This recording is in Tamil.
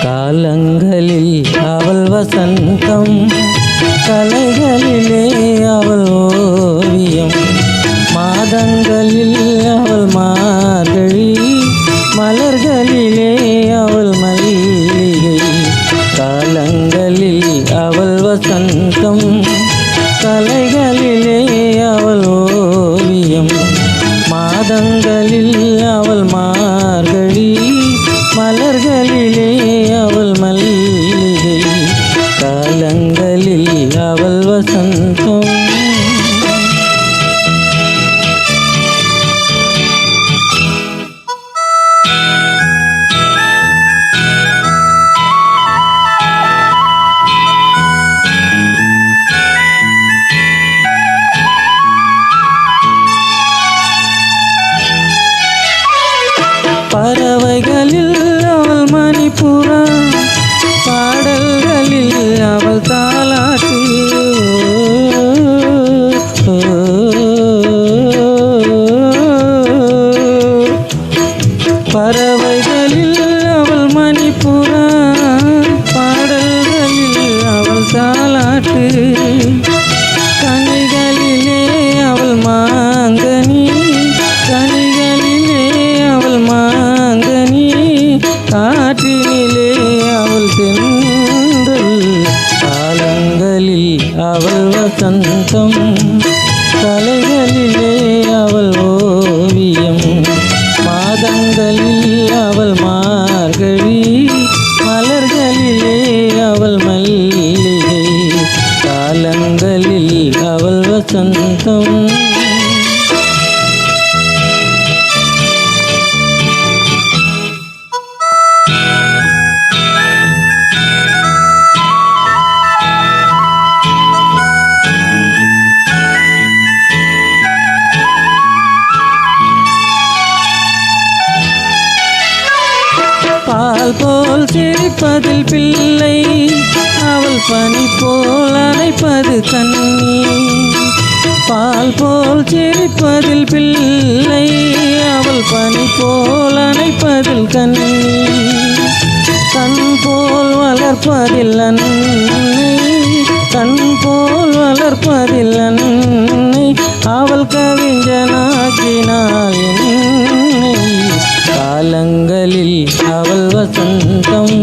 காலங்களில் அவள் வசந்தம், கலைகளிலே அவள் ஓவியம், மாதங்களில் அவள் மார்கழி, மலர்களிலே அவள் மல்லிகை. காலங்களில் அவள் வசந்தம், கலைகளிலே அவள் ஓவியம், மாதங்களில் அவள் மார்கழி, மலர்களிலே அவள் மல்லிகை. காலங்களில் அவள் வசந்தம். பறவைகளில் அவள் மணிப்புறா, பாடல்களில் அவள் தாலாட்டு. பறவைகளில் அவள் மணிப்புறா, பாடல்களில் அவள் தாலாட்டு. கனிகளிலே அவள் மாங்கனி, கனிகளிலே அவள் மாங்கனி, காற்றினிலே அவள் தென்றல். காலங்களில் அவள் வசந்தம், கலைகளிலே அவள் ஓவியம், மாதங்களில் அவள் மார்கழி, மலர்களிலே அவள் மல்லிகை. காலங்களில் அவள் வசந்தம். பால் போல் சிரிப்பதில் பிள்ளை, அவள் பனி போல் அணைப்பது கண்ணி. பால் போல் சிரிப்பதில் பிள்ளை, அவள் பனி போல் அணைப்பதில் கண்ணி. கண் போல் வளர்ப்பதில் அன்னை, கண் போல் வளர்ப்பதில் அன்னை, அவள் கவிஞனாக்கினாள் என்னை. காலங்களில் அவள் வசந்தம்,